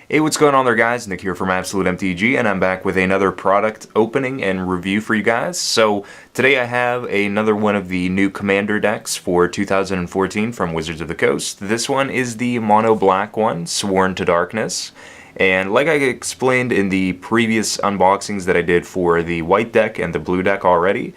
Hey, what's going on there, guys? Nick here from Absolute MTG, and I'm back with another product opening and review for you guys. So today I have another one of the new Commander decks for 2014 from Wizards of the Coast. This one is the mono black one, Sworn to Darkness. And like I explained in the previous unboxings that I did for the white deck and the blue deck already,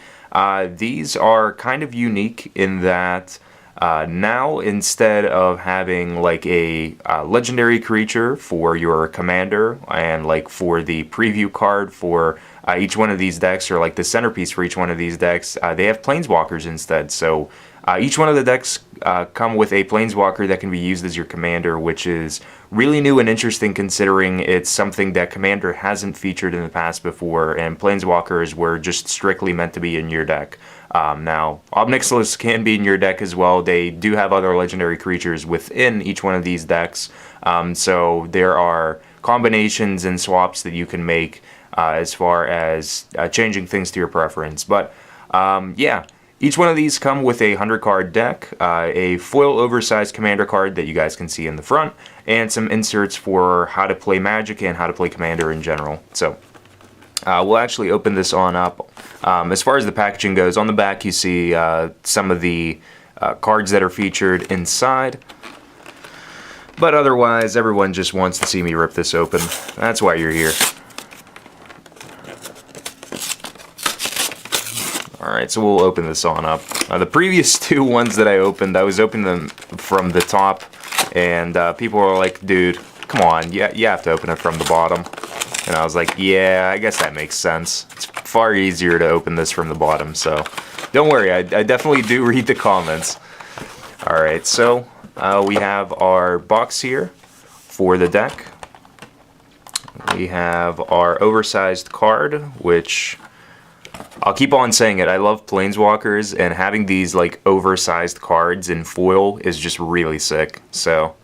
these are kind of unique in that now, instead of having like a legendary creature for your commander and like for the preview card for each one of these decks, or like the centerpiece for each one of these decks, they have planeswalkers instead. So each one of the decks come with a planeswalker that can be used as your commander, which is really new and interesting considering it's something that Commander hasn't featured in the past before, and planeswalkers were just strictly meant to be in your deck. Now, Nixilis can be in your deck as well. They do have other legendary creatures within each one of these decks, so there are combinations and swaps that you can make as far as changing things to your preference. But yeah, each one of these come with a 100-card deck, a foil oversized commander card that you guys can see in the front, and some inserts for how to play Magic and how to play Commander in general. So we'll actually open this on up. As far as the packaging goes, on the back you see some of the cards that are featured inside. But otherwise, everyone just wants to see me rip this open. That's why you're here. Alright, so we'll open this on up. The previous two ones that I opened, I was opening them from the top, and people were like, dude, come on, you have to open it from the bottom. And I was like, yeah, I guess that makes sense. It's far easier to open this from the bottom, so don't worry, I definitely do read the comments. Alright, so we have our box here for the deck. We have our oversized card, which I'll keep on saying it. I love planeswalkers, and having these like oversized cards in foil is just really sick. So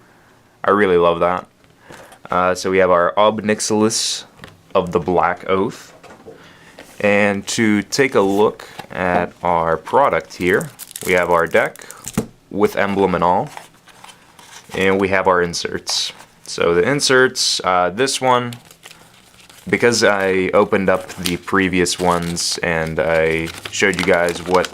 I really love that. So we have our Nixilis of the Black Oath. And to take a look at our product here, we have our deck with emblem and all. And we have our inserts. So the inserts, this one, because I opened up the previous ones and I showed you guys what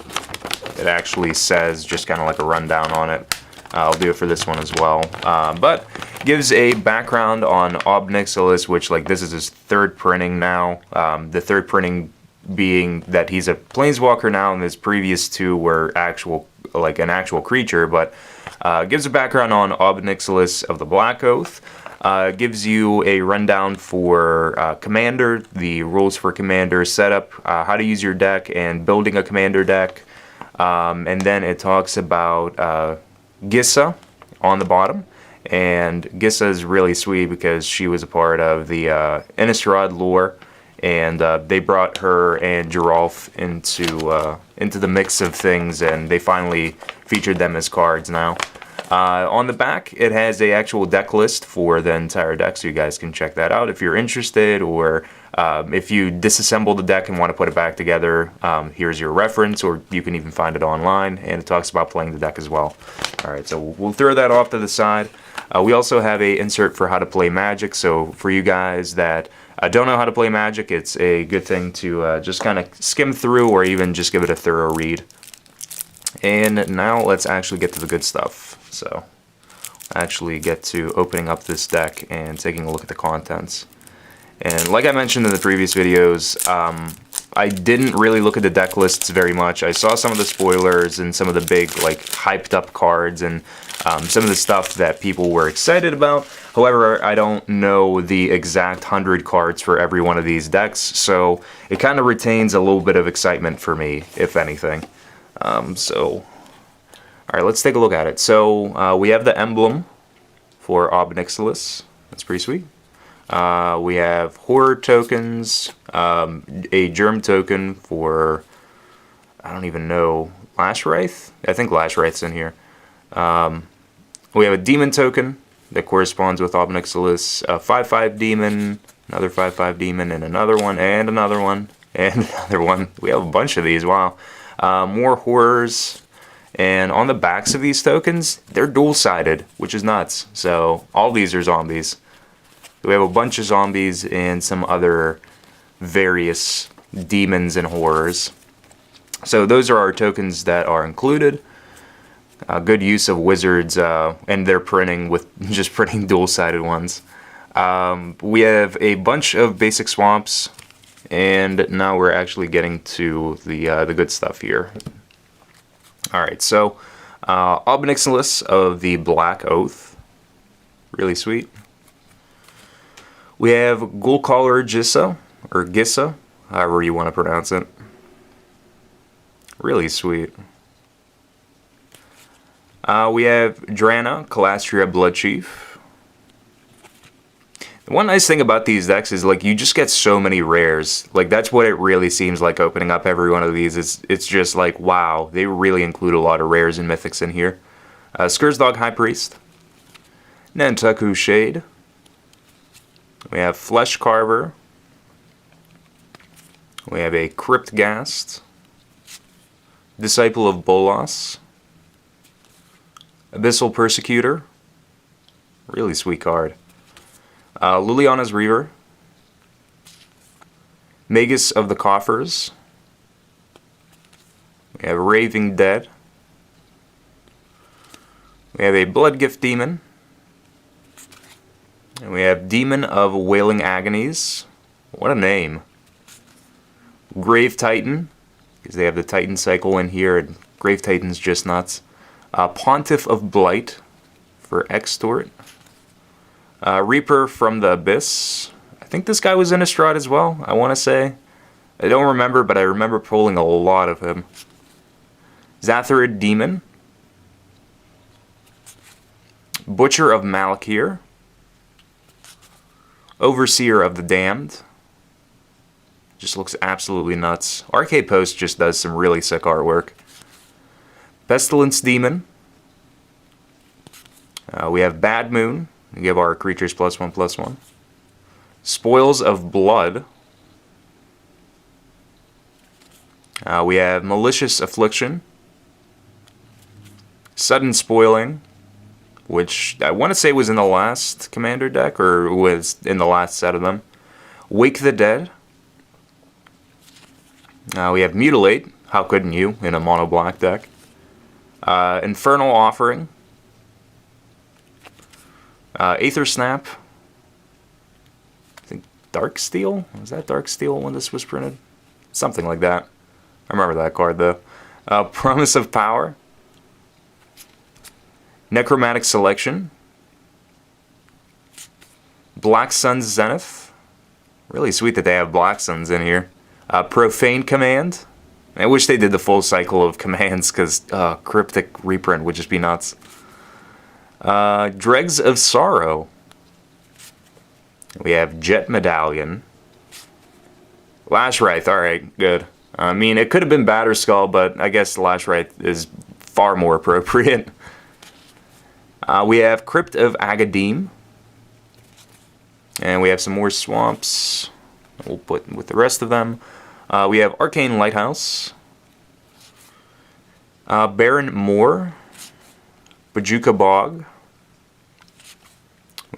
it actually says, just kind of like a rundown on it, I'll do it for this one as well. But gives a background on Nixilis, which like this is his third printing now. The third printing being that he's a planeswalker now, and his previous two were an actual creature. But gives a background on Nixilis of the Black Oath. Gives you a rundown for Commander, the rules for Commander, setup, how to use your deck, and building a Commander deck. And then it talks about Gissa on the bottom. And Gissa is really sweet because she was a part of the Innistrad lore, and they brought her and Geralf into the mix of things, and they finally featured them as cards now. On the back, it has a actual deck list for the entire deck, so you guys can check that out if you're interested, or if you disassemble the deck and want to put it back together, here's your reference, or you can even find it online, and it talks about playing the deck as well. Alright, so we'll throw that off to the side. We also have a insert for how to play Magic, so for you guys that don't know how to play Magic, it's a good thing to just kind of skim through, or even just give it a thorough read. And now let's actually get to the good stuff. So actually get to opening up this deck and taking a look at the contents. And like I mentioned in the previous videos, I didn't really look at the deck lists very much. I saw some of the spoilers and some of the big like hyped up cards and some of the stuff that people were excited about. However, I don't know the exact 100 cards for every one of these decks, so it kind of retains a little bit of excitement for me, if anything. Alright, let's take a look at it. So we have the emblem for Nixilis. That's pretty sweet. We have horror tokens, a germ token for, I don't even know, Lashwraith? I think Lashwraith's in here. We have a demon token that corresponds with Nixilis, a 5/5 demon, another 5/5 demon, and another one, and another one, and another one. We have a bunch of these, wow. More horrors. And on the backs of these tokens, they're dual-sided, which is nuts. So all these are zombies. We have a bunch of zombies and some other various demons and horrors. So those are our tokens that are included. Good use of wizards and their printing with just printing dual-sided ones. We have a bunch of basic swamps, and now we're actually getting to the good stuff here. Alright, so Nixilis of the Black Oath. Really sweet. We have Ghoulcaller Gissa, or Gissa, however you want to pronounce it. Really sweet. We have Drana, Calastria Bloodchief. The one nice thing about these decks is, like, you just get so many rares. Like, that's what it really seems like opening up every one of these. It's just like, wow, they really include a lot of rares and mythics in here. Skurzdog High Priest. Nantucket Shade. We have Flesh Carver. We have a Cryptghast. Disciple of Bolas. Abyssal Persecutor. Really sweet card. Liliana's Reaver. Magus of the Coffers. We have Raving Dead. We have a Bloodgift Demon. And we have Demon of Wailing Agonies. What a name. Grave Titan, because they have the Titan cycle in here, and Grave Titan's just nuts. Pontiff of Blight for Extort. Reaper from the Abyss. I think this guy was in Innistrad as well, I want to say. I don't remember, but I remember pulling a lot of him. Zatharid Demon. Butcher of Malakir. Overseer of the Damned. Just looks absolutely nuts. RK Post just does some really sick artwork. Pestilence Demon. We have Bad Moon. We give our creatures +1/+1. Spoils of Blood. We have Malicious Affliction. Sudden Spoiling, which I want to say was in the last Commander deck, or was in the last set of them. Wake the Dead. We have Mutilate. How couldn't you in a mono black deck? Infernal Offering. Aether Snap. I think Dark Steel? Was that Dark Steel when this was printed? Something like that. I remember that card though. Promise of Power. Necromantic Selection. Black Sun's Zenith. Really sweet that they have Black Suns in here. Profane Command. I wish they did the full cycle of commands, because Cryptic reprint would just be nuts. Dregs of Sorrow. We have Jet Medallion. Lashwraith, alright, good. I mean, it could have been Batterskull, but I guess Lashwraith is far more appropriate. We have Crypt of Agadeem. And we have some more swamps. We'll put with the rest of them. We have Arcane Lighthouse. Baron Moor. Bajuka Bog.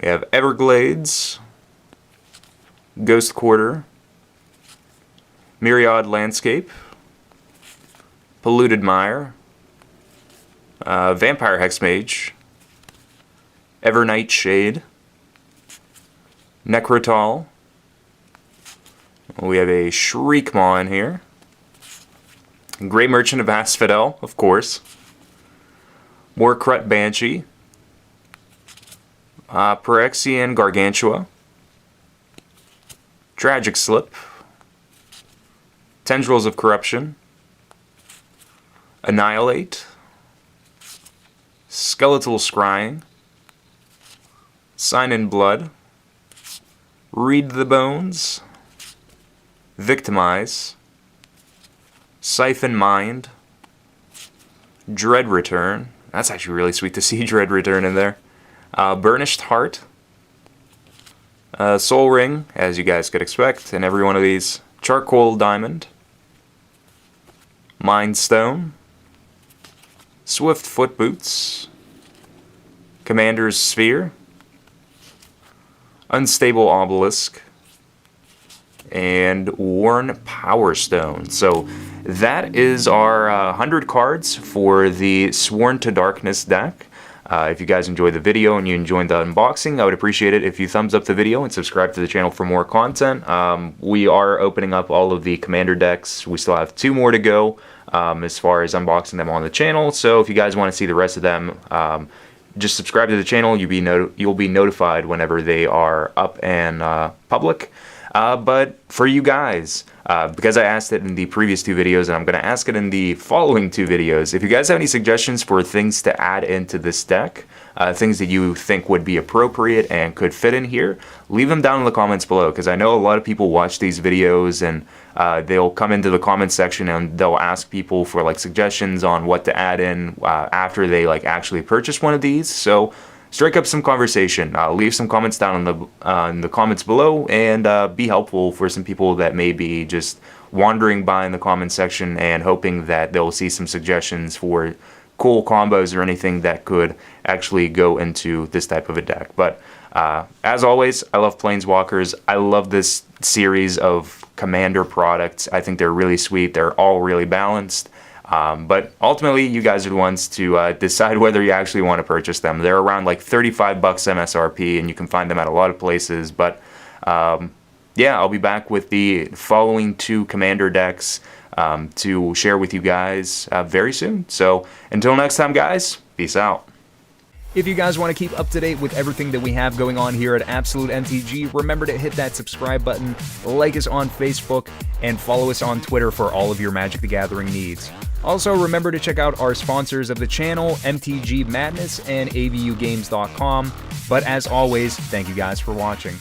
We have Everglades. Ghost Quarter. Myriad Landscape. Polluted Mire. Vampire Hexmage. Evernight Shade. Necrotal. We have a Shriekmaw in here. Grey Merchant of Asphodel, of course. Morkrut Banshee. Phyrexian Gargantua. Tragic Slip. Tendrils of Corruption. Annihilate. Skeletal Scrying. Sign in Blood. Read the Bones. Victimize. Siphon Mind. Dread Return. That's actually really sweet to see Dread Return in there. Burnished Heart. Soul Ring, as you guys could expect in every one of these. Charcoal Diamond. Mind Stone. Swift Foot Boots. Commander's Sphere. Unstable Obelisk, and Worn Power Stone. So that is our 100 cards for the Sworn to Darkness deck. If you guys enjoyed the video and you enjoyed the unboxing, I would appreciate it if you thumbs up the video and subscribe to the channel for more content. We are opening up all of the Commander decks. We still have 2 more to go as far as unboxing them on the channel. So if you guys want to see the rest of them, just subscribe to the channel. You'll be notified whenever they are up and public. But for you guys, because I asked it in the previous 2 videos, and I'm going to ask it in the following 2 videos, if you guys have any suggestions for things to add into this deck, things that you think would be appropriate and could fit in here, leave them down in the comments below, because I know a lot of people watch these videos and they'll come into the comments section and they'll ask people for like suggestions on what to add in after they like actually purchase one of these. So strike up some conversation. Leave some comments down in the comments below, and be helpful for some people that may be just wandering by in the comments section and hoping that they'll see some suggestions for cool combos or anything that could actually go into this type of a deck. But as always, I love Planeswalkers. I love this series of Commander products. I think they're really sweet. They're all really balanced. But ultimately, you guys are the ones to decide whether you actually want to purchase them. They're around like 35 bucks MSRP, and you can find them at a lot of places. But yeah, I'll be back with the following 2 Commander decks to share with you guys very soon. So until next time, guys, peace out. If you guys want to keep up to date with everything that we have going on here at Absolute MTG, remember to hit that subscribe button, like us on Facebook, and follow us on Twitter for all of your Magic the Gathering needs. Also, remember to check out our sponsors of the channel, MTG Madness and AVUgames.com. But as always, thank you guys for watching.